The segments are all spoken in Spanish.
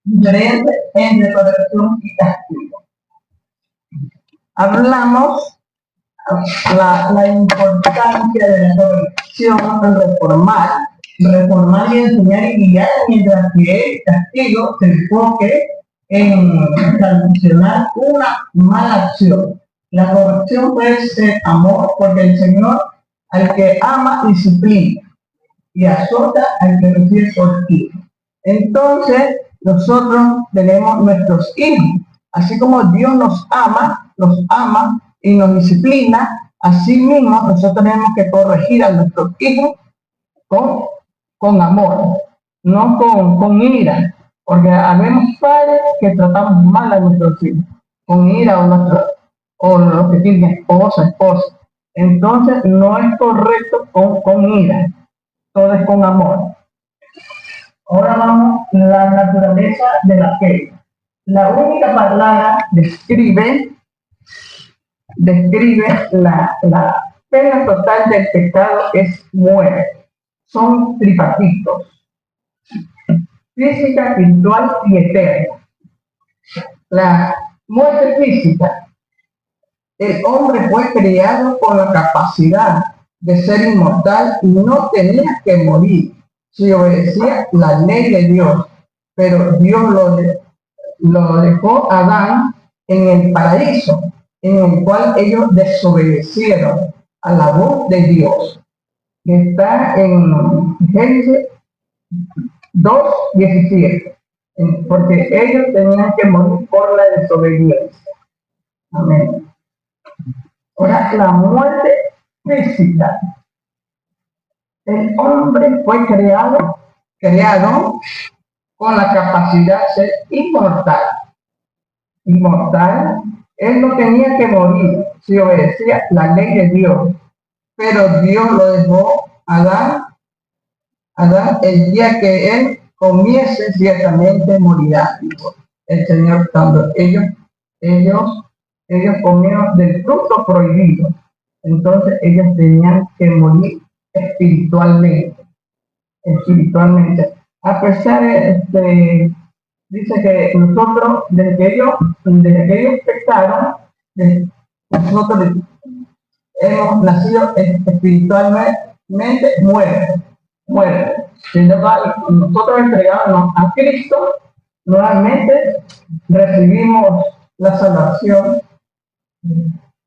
diferencia entre corrección y castigo. Hablamos la importancia de la corrección en reformar y enseñar y guiar, mientras que el castigo se enfoque en sancionar una mala acción. La corrección puede ser amor, porque el Señor al que ama disciplina y azota al que recibe castigo. Entonces, nosotros tenemos nuestros hijos, así como Dios nos ama y nos disciplina, así mismo nosotros tenemos que corregir a nuestros hijos con amor, no con ira, porque habemos padres que tratamos mal a nuestros hijos, con ira o los que tienen esposa. Entonces no es correcto con ira, todo es con amor. Ahora vamos a la naturaleza de la fe. La única palabra describe la pena total del pecado es muerte. Son tripartitos: física, espiritual y eterna. La muerte física: el hombre fue creado con la capacidad de ser inmortal y no tenía que morir si obedecía la ley de Dios, pero Dios lo dejó a Adán en el paraíso, en el cual ellos desobedecieron a la voz de Dios, que está en Génesis 2:17, porque ellos tenían que morir por la desobediencia. Amén. Ahora, la muerte física. El hombre fue creado con la capacidad de ser inmortal. Él no tenía que morir si obedecía la ley de Dios, pero Dios lo dejó a Adán el día que él comiese, ciertamente morirá. El Señor, cuando ellos comieron del fruto prohibido, entonces ellos tenían que morir espiritualmente. A pesar de, dice que nosotros, desde que ellos pecaron, nosotros hemos nacido espiritualmente muertos. Nosotros entregándonos a Cristo, nuevamente recibimos la salvación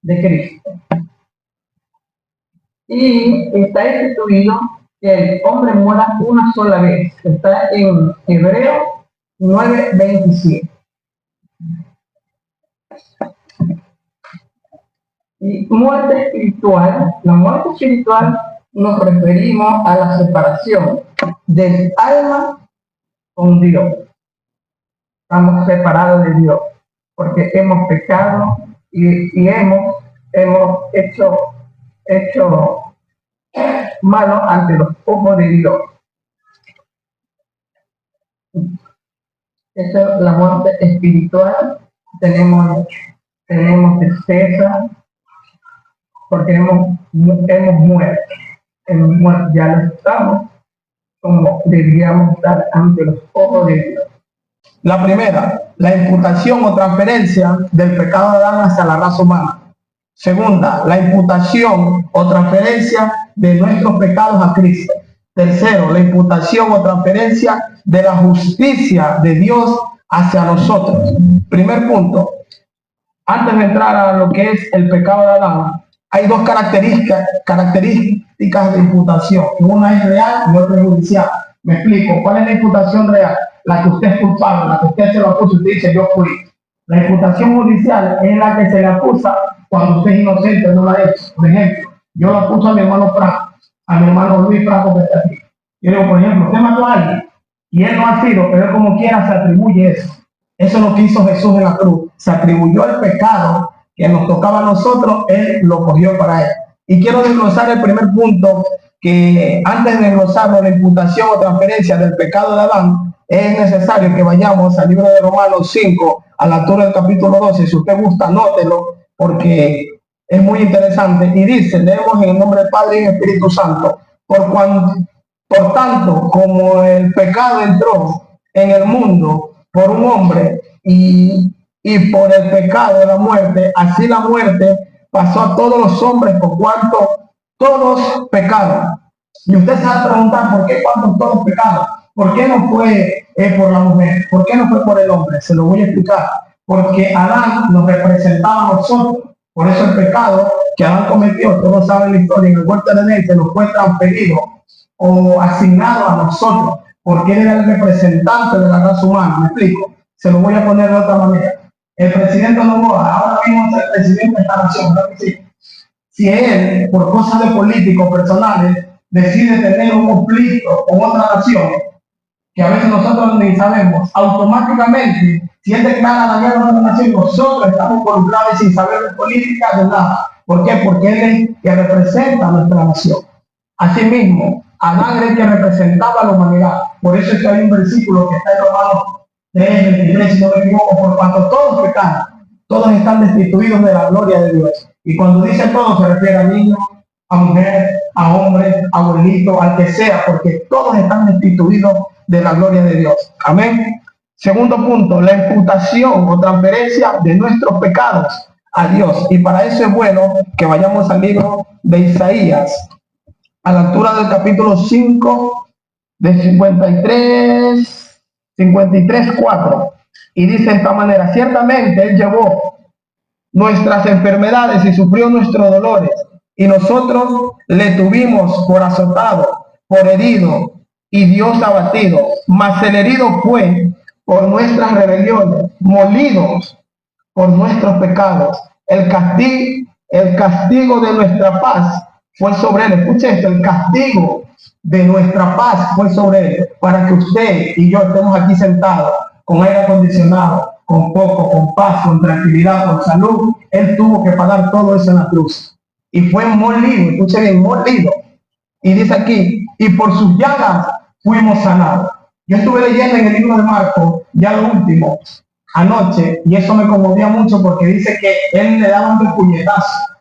de Cristo. Y está instituido que el hombre muera una sola vez. Está en Hebreos 9:27. Y muerte espiritual. La muerte espiritual nos referimos a la separación del alma con Dios. Estamos separados de Dios porque hemos pecado y hemos hecho malo ante los ojos de Dios. Esa es la muerte espiritual. Tenemos tristeza porque hemos muerto. Ya lo estamos como deberíamos estar ante los ojos de Dios. La primera, la imputación o transferencia del pecado de Adán hacia la raza humana. Segunda, la imputación o transferencia de nuestros pecados a Cristo. Tercero, la imputación o transferencia de la justicia de Dios hacia nosotros. Primer punto, antes de entrar a lo que es el pecado de Adán, hay dos características de imputación. Una es real y otra es judicial. Me explico. ¿Cuál es la imputación real? La que usted es culpable, la que usted se lo acusa y usted dice yo fui. La imputación judicial es la que se le acusa cuando usted es inocente, no la ha hecho. Por ejemplo, yo lo acuso a mi hermano Franco, a mi hermano Luis Franco que está aquí. Yo digo, por ejemplo, usted mató a alguien y él no ha sido, pero él como quiera se atribuye eso. Eso es lo que hizo Jesús en la cruz. Se atribuyó el pecado que nos tocaba a nosotros, él lo cogió para él. Y quiero desglosar el primer punto, que antes de desglosarlo, la imputación o transferencia del pecado de Adán, es necesario que vayamos al libro de Romanos 5, a la altura del capítulo 12. Si usted gusta, anótelo, porque es muy interesante. Y dice, leemos en el nombre del Padre y del Espíritu Santo: por tanto, como el pecado entró en el mundo por un hombre y por el pecado de la muerte, así la muerte pasó a todos los hombres por cuanto todos pecaron. Y usted se va a preguntar por qué cuando todos pecaron. ¿Por qué no fue por la mujer? ¿Por qué no fue por el hombre? Se lo voy a explicar. Porque Adán nos representaba a nosotros. Por eso el pecado que Adán cometió, todos saben la historia, en el huerto de Edén se nos fue transferido o asignado a nosotros, porque él era el representante de la raza humana. ¿Me explico? Se lo voy a poner de otra manera. El presidente Noboa, ahora mismo es el presidente de esta nación, ¿verdad que sí? Si él, por cosas de políticos personales, decide tener un conflicto con otra nación, que a veces nosotros ni sabemos, automáticamente, si él declara la guerra a otra nación, nosotros estamos involucrados sin saber de política, de nada. ¿Por qué? Porque él es el que representa a nuestra nación. Asimismo, Adán era el que representaba a la humanidad. Por eso es que hay un versículo que está en Romanos 3, 23, si no me equivoco, por cuanto todos pecaron, todos están destituidos de la gloria de Dios. Y cuando dice todos se refiere a niños, a mujer, a hombre, a abuelito, al que sea, porque todos están destituidos de la gloria de Dios. Amén. Segundo punto, la imputación o transferencia de nuestros pecados a Dios. Y para eso es bueno que vayamos al libro de Isaías, a la altura del capítulo 5, de 53, 4. Y dice de esta manera: ciertamente Él llevó nuestras enfermedades y sufrió nuestros dolores, y nosotros le tuvimos por azotado, por herido, y Dios abatido. Mas el herido fue por nuestras rebeliones, molidos por nuestros pecados. El castigo de nuestra paz fue sobre él. Escuche esto: el castigo de nuestra paz fue sobre él, para que usted y yo estemos aquí sentados, con aire acondicionado, con poco, con paz, con tranquilidad, con salud. Él tuvo que pagar todo eso en la cruz. Y fue molido, escuche bien, molido. Y dice aquí: y por sus llagas fuimos sanados. Yo estuve leyendo en el libro de Marcos, ya lo último, anoche, y eso me conmovía mucho porque dice que él le daba un puñetazo,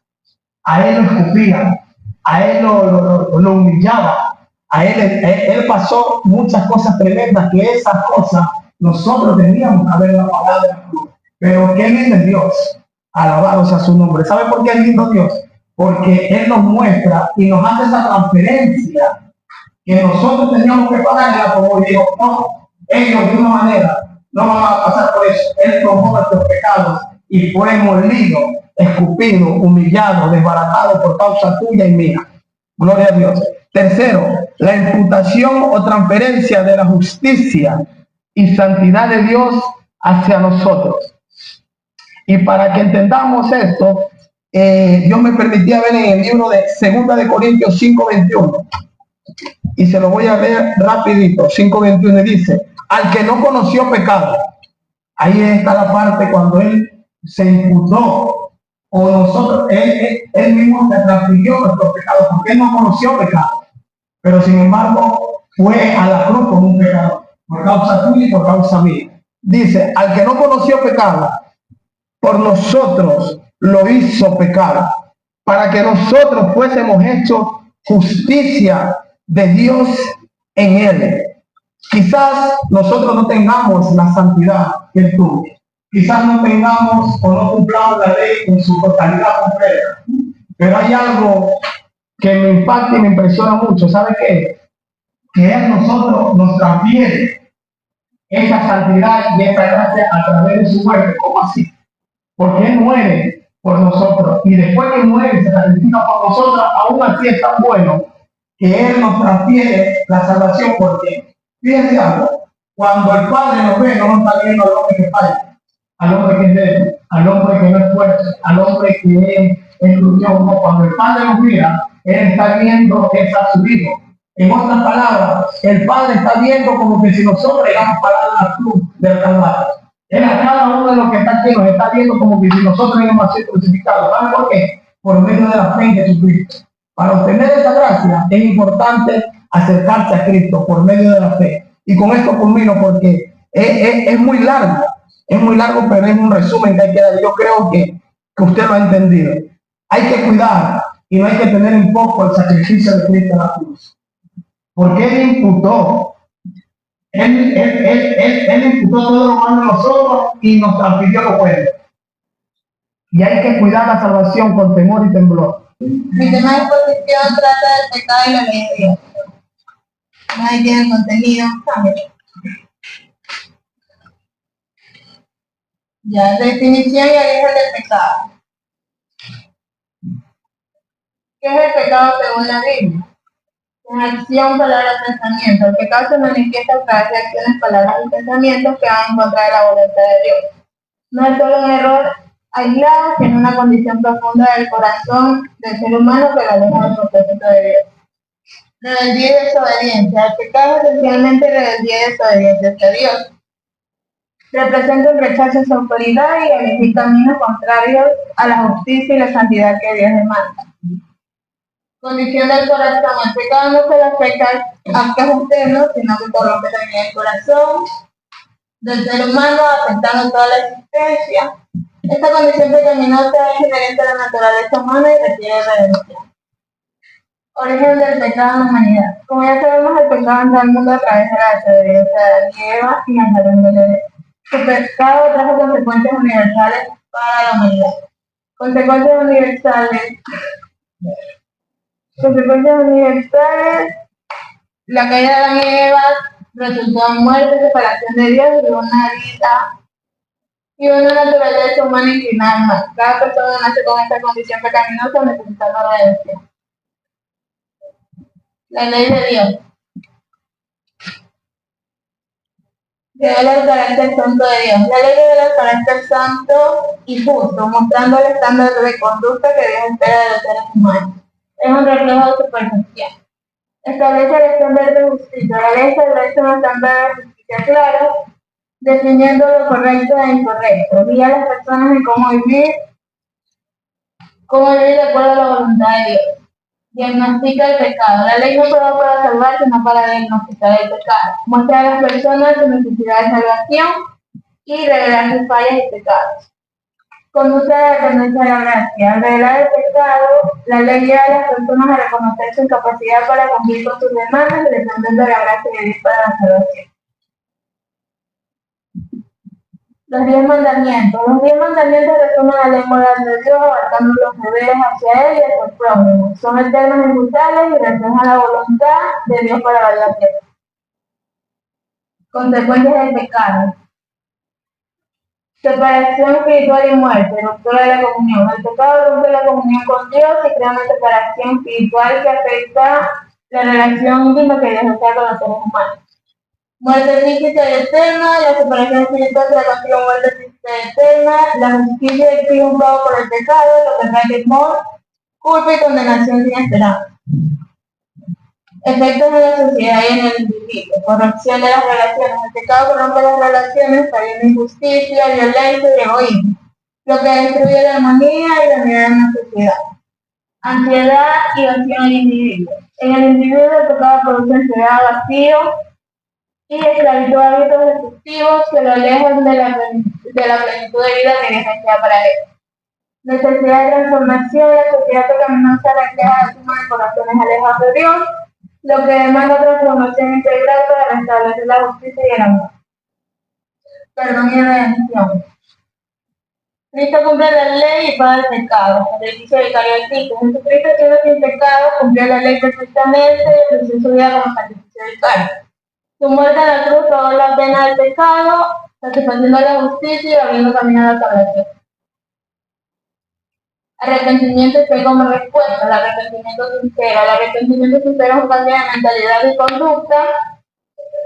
a él lo escupía, a él lo humillaba, a él pasó muchas cosas tremendas, que esas cosas nosotros teníamos que haberla pagado en la cruz. Pero qué lindo es Dios, alabado sea su nombre. ¿Sabe por qué es lindo Dios? Porque Él nos muestra y nos hace esa transferencia que nosotros teníamos que pagarla, como digo, no, ellos de una manera no van a pasar por eso. Él tomó nuestros pecados y fue molido, escupido, humillado, desbaratado por causa tuya y mía. Gloria a Dios. Tercero, la imputación o transferencia de la justicia y santidad de Dios hacia nosotros. Y para que entendamos esto, Dios me permitía ver en el libro de 2 de Corintios 5:21. Y se lo voy a leer rapidito. 5:21 dice: al que no conoció pecado. Ahí está la parte cuando él se imputó, o nosotros, él mismo se transfirió nuestros pecados, porque él no conoció pecado. Pero sin embargo, fue a la cruz como un pecador, por causa tuya y por causa mía. Dice: al que no conoció pecado, por nosotros lo hizo pecado, para que nosotros fuésemos hechos justicia de Dios en él. Quizás nosotros no tengamos la santidad que él tuvo. Quizás no tengamos o no cumplamos la ley en su totalidad completa. Pero hay algo que me impacta y me impresiona mucho. ¿Sabe qué? Que él nosotros nos transfiere esa santidad y esa gracia a través de su muerte. ¿Cómo así? Porque él muere por nosotros y después que muere se sacrifica por nosotros. Aún así es tan bueno que él nos transfiere la salvación, porque fíjense algo: cuando el Padre nos ve, no nos está viendo al hombre que falla, al hombre que es débil, al hombre que no es fuerte, al hombre que es luchón. No, cuando el Padre nos mira, él está viendo que es a su hijo. En otras palabras, el Padre está viendo como que si nosotros llegamos parado en la cruz del Calvario. Él a cada uno de los que está aquí nos está viendo como que si nosotros íbamos a ser crucificados. ¿Saben por qué? Por medio de la fe en Jesucristo. Para obtener esa gracia es importante acercarse a Cristo por medio de la fe. Y con esto culmino porque es muy largo, pero es un resumen que hay que dar. Yo creo que usted lo ha entendido. Hay que cuidar y no hay que tener en poco el sacrificio de Cristo en la cruz. Porque Él imputó Él imputó todo lo malo de nosotros y nos transfirió lo bueno. Y hay que cuidar la salvación con temor y temblor. Mi tema de exposición trata del pecado y la ley de Dios. Ahí tiene el contenido. Ya, definición y origen del pecado. ¿Qué es el pecado según la Biblia? Es acción, palabra, pensamiento. El pecado se manifiesta a través de acciones, palabras y pensamientos que van en contra de la voluntad de Dios. No es solo un error aislado, sino una condición profunda del corazón del ser humano que lo aleja del propósito de Dios. Rebeldía y desobediencia. El pecado es esencialmente rebeldía y desobediencia hacia Dios. Representa un rechazo a su autoridad y elegir caminos contrarios a la justicia y la santidad que Dios demanda. Condición del corazón. El pecado no solo afecta a actos externos, sino que corrompe también el corazón del ser humano, afectando toda la existencia. Esta condición pecaminosa es inherente a la naturaleza humana y requiere redención. Origen del pecado en la humanidad. Como ya sabemos, el pecado entró al mundo a través de la desobediencia de Adán y Eva y el jardín del Edén. Su pecado trajo consecuencias universales para la humanidad. Consecuencias universales, la caída de Adán y Eva resultó en muerte, separación de Dios y una vida y una naturaleza humana inclinada al mal. Cada persona nace con esta condición pecaminosa necesitando redención. La ley de Dios revela el carácter santo de Dios. La ley revela el carácter santo y justo, mostrando el estándar de conducta que Dios espera de los seres humanos. Es un reflejo de su perfección. Establece el estándar de justicia. La ley establece un estándar de justicia claro, definiendo lo correcto e incorrecto. Guía a las personas en cómo vivir de acuerdo a la voluntad de Dios. Diagnostica el pecado. La ley no solo para salvar, sino para diagnosticar el pecado. Muestra a las personas su necesidad de salvación y revelar sus fallas y pecados. Conduce a la dependencia de la gracia. Al revelar el pecado, la ley lleva a las personas a reconocer su incapacidad para cumplir con sus demandas y depender de la gracia de Dios para la salvación. Los 10 mandamientos. Los 10 mandamientos resumen la ley moral de Dios, abarcando los deberes hacia Él y hacia el prójimo. Son eternos e inmutables y reflejan la voluntad de Dios para la tierra. Consecuencias del pecado. Separación espiritual y muerte, ruptura de la comunión. El pecado rompe la comunión con Dios y crea una separación espiritual que afecta la relación íntima que Dios desea con los seres humanos. Muerte física y eterna, la separación espiritual trae consigo muerte física y eterna, la justicia es triunfado por el pecado, lo que trae temor, culpa y condenación sin esperanza. Efectos de la sociedad y en el individuo, corrupción de las relaciones. El pecado corrompe las relaciones, trayendo injusticia, violencia y egoísmo, lo que destruye la armonía y la unidad en la sociedad. Ansiedad y vacío en el individuo. En el individuo el pecado produce ansiedad, vacío y esclavitud a hábitos destructivos que lo alejan de la plenitud de vida que Dios desea para él. Necesidad de transformación. La sociedad pecaminosa refleja la suma de corazones alejados de Dios, lo que demanda transformación integral para restablecer la justicia y el amor. Perdón y redención. Cristo cumple la ley y paga el pecado. El sacrificio vicario de Cristo. Jesucristo, siendo sin pecado, cumplió la ley perfectamente y ofreció su vida como sacrificio vicario. Su muerte en la cruz pagó la pena del pecado, satisfaciendo la justicia y abriendo camino a la salvación. Arrepentimiento y fe como respuesta. El arrepentimiento sincero. El arrepentimiento sincero es un cambio de mentalidad y conducta,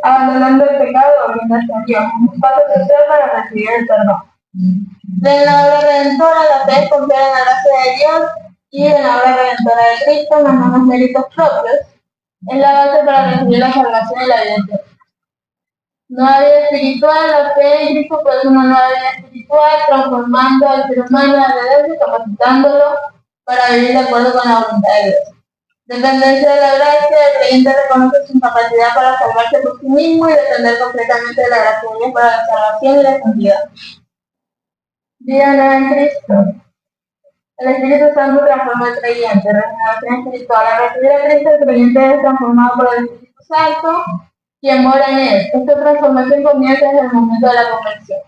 abandonando el pecado y volviendo hacia Dios. Un paso social para recibir el perdón. De la obra redentora, la fe es confiar en la gracia de Dios y en la obra redentora de Cristo, no en los méritos propios. Es la base para recibir la salvación y la vida eterna. Nueva vida espiritual. La fe en Cristo produce una nueva vida espiritual, transformando al ser humano alrededor y capacitándolo para vivir de acuerdo con la voluntad de Dios. Dependencia de la gracia. El creyente reconoce su incapacidad para salvarse por sí mismo y depender completamente de la gracia de Dios para la salvación y la santidad. Vida nueva en Cristo. El Espíritu Santo transforma al creyente. Regeneración espiritual. Al recibir a Cristo, el creyente es transformado por el Espíritu Santo quien mora en él. Esta transformación comienza desde el momento de la conversión.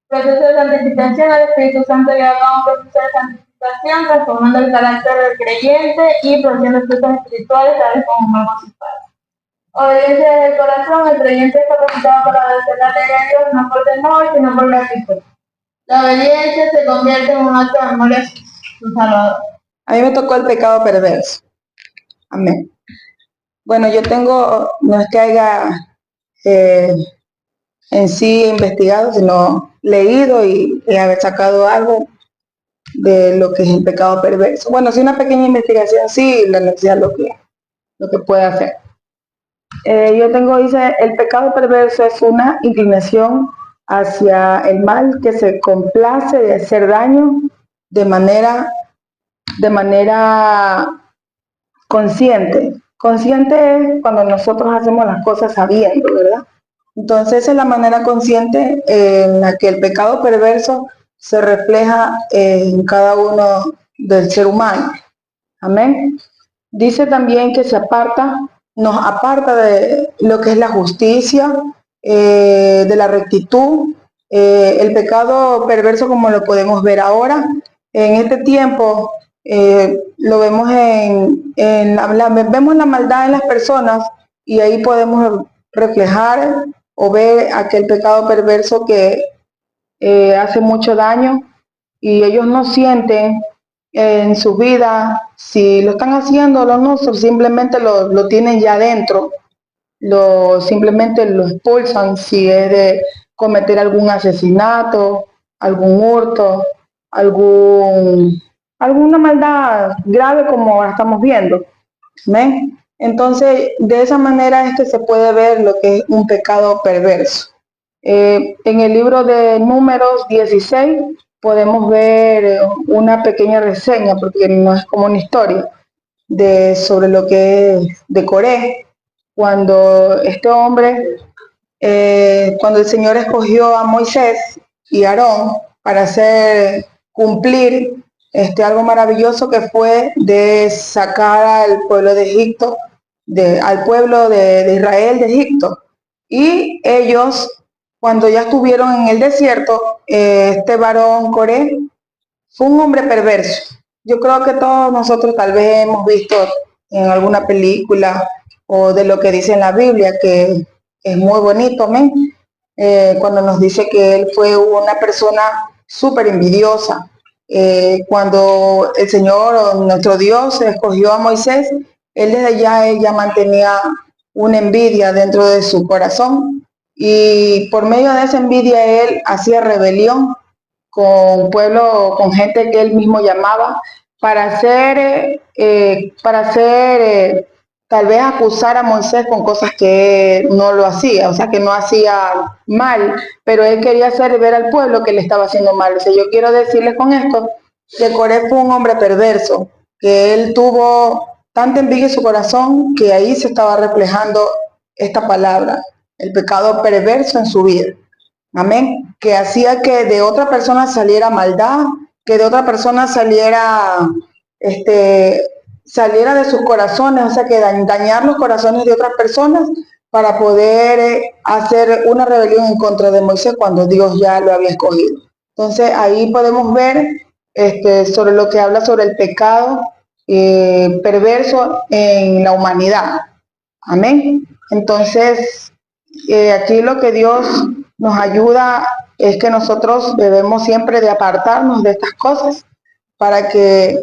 Proceso de santificación, el Espíritu Santo lleva a cabo un proceso de santificación, transformando el carácter del creyente y produciendo frutos espirituales, tales como nuevos y padres. Obediencia desde el corazón, el creyente está capacitado para obedecer la ley de Dios, no por temor, sino por gratitud. La obediencia se convierte en un acto de amor a su Salvador. A mí me tocó el pecado perverso. Amén. Bueno, yo tengo, no es que haya en sí investigado, sino leído y haber sacado algo de lo que es el pecado perverso. Bueno, sí, una pequeña investigación, sí, la necesidad lo que puede hacer. Yo tengo, dice, el pecado perverso es una inclinación hacia el mal que se complace de hacer daño de manera consciente. Consciente es cuando nosotros hacemos las cosas sabiendo, ¿verdad? Entonces esa es la manera consciente en la que el pecado perverso se refleja en cada uno del ser humano. Amén. Dice también que nos aparta de lo que es la justicia, de la rectitud. El pecado perverso, como lo podemos ver ahora, en este tiempo, lo vemos vemos la maldad en las personas y ahí podemos reflejar o ver aquel pecado perverso que hace mucho daño y ellos no sienten en su vida si lo están haciendo o no, simplemente lo tienen ya dentro, simplemente lo expulsan si es de cometer algún asesinato, algún hurto, alguna maldad grave como ahora estamos viendo. ¿Ven? Entonces, de esa manera es que se puede ver lo que es un pecado perverso. En el libro de Números 16 podemos ver una pequeña reseña, porque no es como una historia, sobre lo que es de Coré, cuando este hombre, cuando el Señor escogió a Moisés y a Aarón para hacer cumplir algo maravilloso que fue de sacar al pueblo de Egipto, al pueblo de Israel de Egipto. Y ellos, cuando ya estuvieron en el desierto, este varón Coré fue un hombre perverso. Yo creo que todos nosotros tal vez hemos visto en alguna película o de lo que dice en la Biblia, que es muy bonito, amén. Cuando nos dice que él fue una persona súper envidiosa. Cuando el Señor o nuestro Dios escogió a Moisés, él desde ya mantenía una envidia dentro de su corazón y por medio de esa envidia él hacía rebelión con pueblo, con gente que él mismo llamaba, para hacer tal vez acusar a Moisés con cosas que no lo hacía, o sea, que no hacía mal, pero él quería hacer ver al pueblo que le estaba haciendo mal. O sea, yo quiero decirles con esto que Coré fue un hombre perverso, que él tuvo tanta envidia en su corazón que ahí se estaba reflejando esta palabra, el pecado perverso en su vida. Amén. Que hacía que de otra persona saliera maldad, que de otra persona saliera de sus corazones, o sea, que dañar los corazones de otras personas para poder hacer una rebelión en contra de Moisés cuando Dios ya lo había escogido. Entonces ahí podemos ver sobre lo que habla sobre el pecado perverso en la humanidad. Amén. Entonces, aquí lo que Dios nos ayuda es que nosotros debemos siempre de apartarnos de estas cosas para que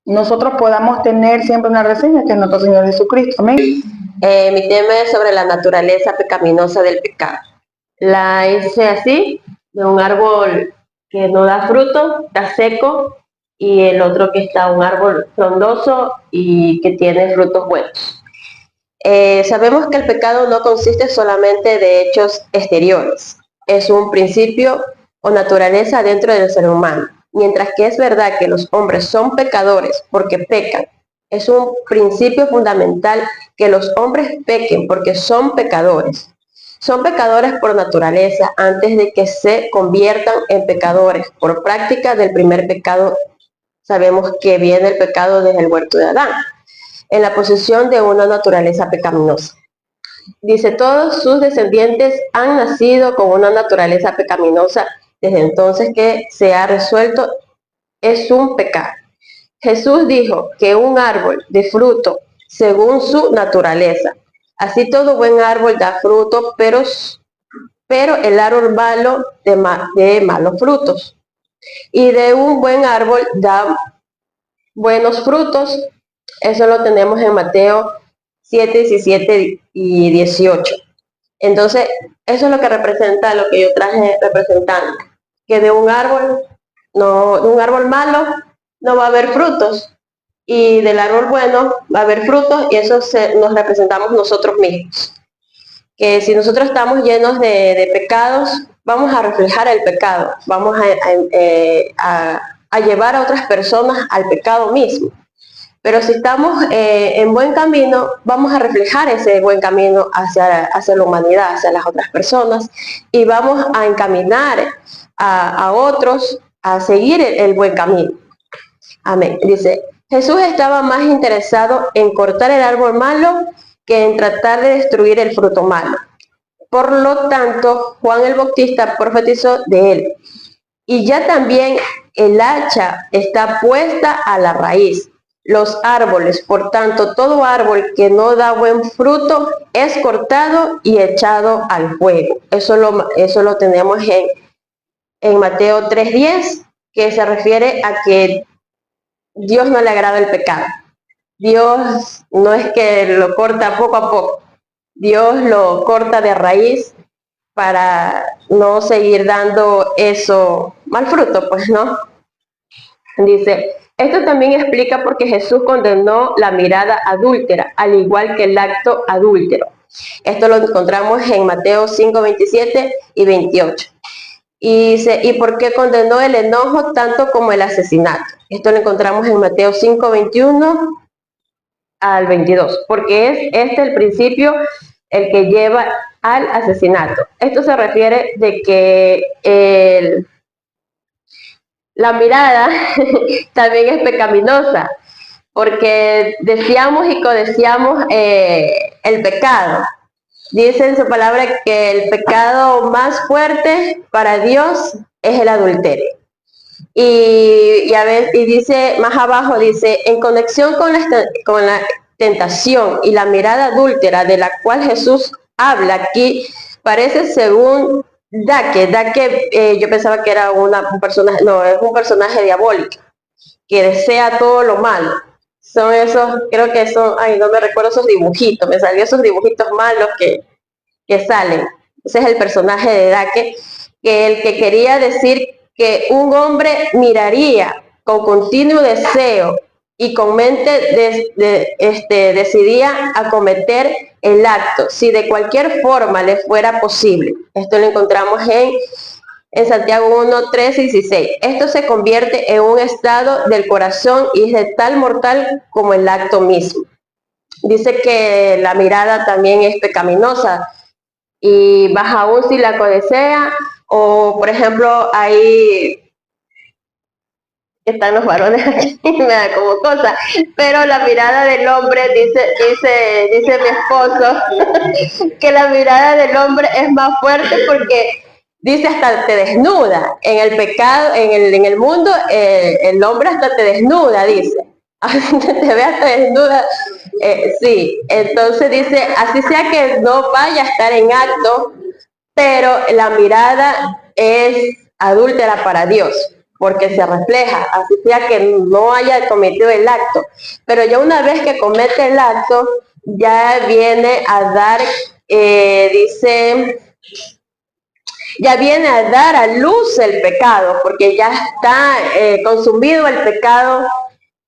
nosotros podamos tener siempre una reseña que es nuestro Señor Jesucristo. Amén. Mi tema es sobre la naturaleza pecaminosa del pecado. La hice así, de un árbol que no da fruto, está seco, y el otro que está un árbol frondoso y que tiene frutos buenos. Sabemos que el pecado no consiste solamente de hechos exteriores, es un principio o naturaleza dentro del ser humano. Mientras que es verdad que los hombres son pecadores porque pecan, es un principio fundamental que los hombres pequen porque son pecadores. Son pecadores por naturaleza antes de que se conviertan en pecadores por práctica del primer pecado. Sabemos que viene el pecado desde el huerto de Adán, en la posesión de una naturaleza pecaminosa. Dice, todos sus descendientes han nacido con una naturaleza pecaminosa desde entonces que se ha resuelto, es un pecado. Jesús dijo que un árbol de fruto según su naturaleza. Así todo buen árbol da fruto, pero el árbol malo de malos frutos. Y de un buen árbol da buenos frutos. Eso lo tenemos en Mateo 7, 17 y 18. Entonces, eso es lo que representa lo que yo traje representando. Que de un árbol, no, de un árbol malo no va a haber frutos. Y del árbol bueno va a haber frutos y eso nos representamos nosotros mismos. Que si nosotros estamos llenos de pecados, vamos a reflejar el pecado, vamos a llevar a otras personas al pecado mismo. Pero si estamos en buen camino, vamos a reflejar ese buen camino hacia la humanidad, hacia las otras personas, y vamos a encaminar a otros a seguir el buen camino. Amén. Dice, Jesús estaba más interesado en cortar el árbol malo que en tratar de destruir el fruto malo. Por lo tanto, Juan el Bautista profetizó de él. Y ya también el hacha está puesta a la raíz. Los árboles, por tanto, todo árbol que no da buen fruto es cortado y echado al fuego. Eso lo tenemos en Mateo 3:10, que se refiere a que Dios no le agrada el pecado. Dios no es que lo corta poco a poco. Dios lo corta de raíz para no seguir dando eso mal fruto, pues no. Dice, esto también explica por qué Jesús condenó la mirada adúltera, al igual que el acto adúltero. Esto lo encontramos en Mateo 5, 27 y 28. Y dice, ¿y por qué condenó el enojo tanto como el asesinato? Esto lo encontramos en Mateo 5, 21 al 22, porque es este el principio el que lleva al asesinato. Esto se refiere de que la mirada también es pecaminosa, porque deseamos y codiciamos el pecado. Dice en su palabra que el pecado más fuerte para Dios es el adulterio. Y dice más abajo, dice, en conexión con la tentación y la mirada adúltera de la cual Jesús habla aquí, parece según Dake, yo pensaba que era un personaje, no, es un personaje diabólico, que desea todo lo malo. Son esos, creo que son, no me recuerdo esos dibujitos, me salieron esos dibujitos malos que salen. Ese es el personaje de Dake, que el que quería decir que un hombre miraría con continuo deseo y con mente decidía acometer el acto, si de cualquier forma le fuera posible. Esto lo encontramos en Santiago 1, 13 y 16. Esto se convierte en un estado del corazón y es de tal mortal como el acto mismo. Dice que la mirada también es pecaminosa y más aún si la codicea, o por ejemplo ahí están los varones aquí, me da como cosa, pero la mirada del hombre, dice mi esposo, que la mirada del hombre es más fuerte porque dice hasta te desnuda. En el pecado, en el mundo, el hombre hasta te desnuda, dice. Te ve hasta desnuda. Sí, entonces dice, así sea que no vaya a estar en acto, pero la mirada es adúltera para Dios, porque se refleja, así sea que no haya cometido el acto, pero ya una vez que comete el acto, ya viene a dar, ya viene a dar a luz el pecado, porque ya está consumido el pecado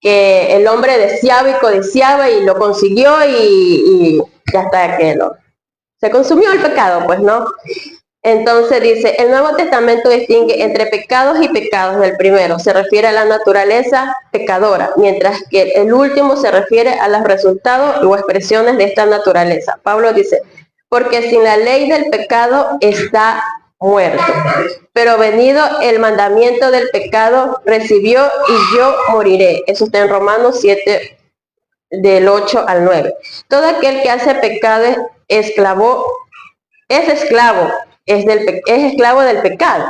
que el hombre deseaba y codiciaba y lo consiguió y ya está que se consumió el pecado, pues no. Entonces dice, el Nuevo Testamento distingue entre pecados y pecados. Del primero se refiere a la naturaleza pecadora, mientras que el último se refiere a los resultados o expresiones de esta naturaleza. Pablo dice, porque sin la ley del pecado está muerto, pero venido el mandamiento del pecado recibió y yo moriré. Eso está en Romanos 7, del 8 al 9. Todo aquel que hace pecado esclavo, es esclavo, es esclavo del pecado,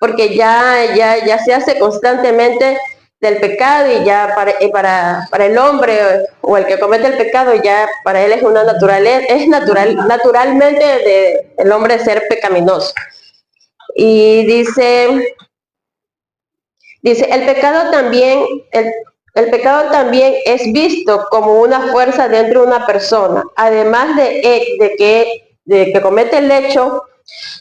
porque ya se hace constantemente del pecado y ya para el hombre o el que comete el pecado, ya para él es una naturaleza, naturalmente el hombre ser pecaminoso. Y dice, el pecado también es visto como una fuerza dentro de una persona, además de que comete el hecho,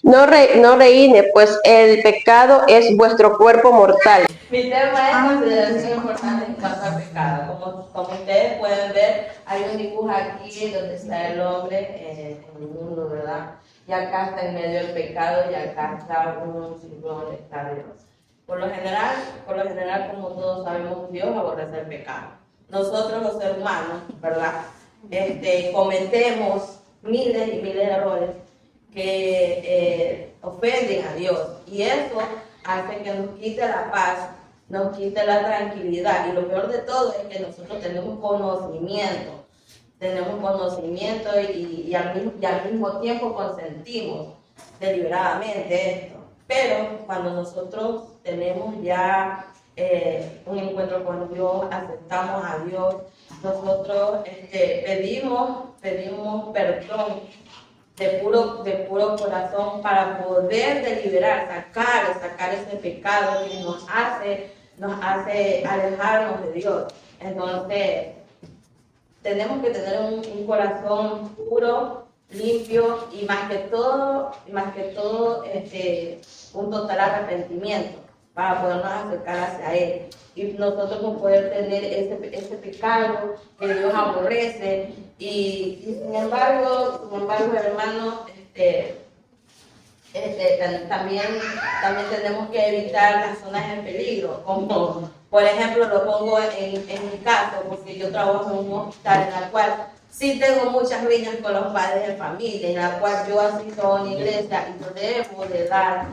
no reine, pues el pecado es vuestro cuerpo mortal. Mi tema es consideración importante en cuanto al pecado. Como ustedes pueden ver, hay un dibujo aquí donde está el hombre en el mundo, ¿verdad? Y acá está en medio del pecado y acá está un símbolo donde está Dios. Por lo general, como todos sabemos, Dios aborrece el pecado. Nosotros los seres humanos, ¿verdad? Cometemos miles y miles de errores que ofenden a Dios, y eso hace que nos quite la paz, nos quite la tranquilidad, y lo peor de todo es que nosotros tenemos conocimiento y al mismo tiempo consentimos deliberadamente esto. Pero cuando nosotros tenemos ya un encuentro con Dios, aceptamos a Dios, nosotros pedimos perdón de puro corazón para poder deliberar, sacar ese pecado que nos hace alejarnos de Dios. Entonces, tenemos que tener un corazón puro, limpio y más que todo un total arrepentimiento para podernos acercar hacia Él. Y nosotros no poder tener ese pecado que Dios aborrece. Y sin embargo, hermanos, también tenemos que evitar las zonas de peligro, como por ejemplo lo pongo en mi caso, porque yo trabajo en un hospital en la cual sí tengo muchas riñas con los padres de familia, en la cual yo asisto a una iglesia y yo debo de dar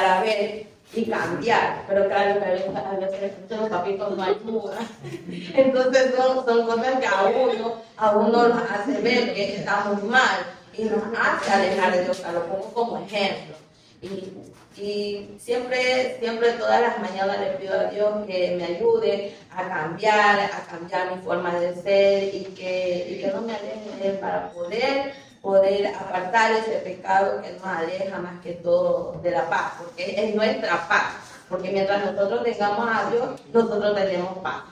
a ver y cambiar, pero claro que a veces los papitos no ayudan. Entonces son cosas que a uno nos hace ver que estamos mal y nos hace alejar de Dios. Lo pongo como ejemplo. Y siempre todas las mañanas le pido a Dios que me ayude a cambiar mi forma de ser y que no me aleje de Él, para poder apartar ese pecado que nos aleja más que todo de la paz, porque es nuestra paz, porque mientras nosotros tengamos a Dios, nosotros tenemos paz.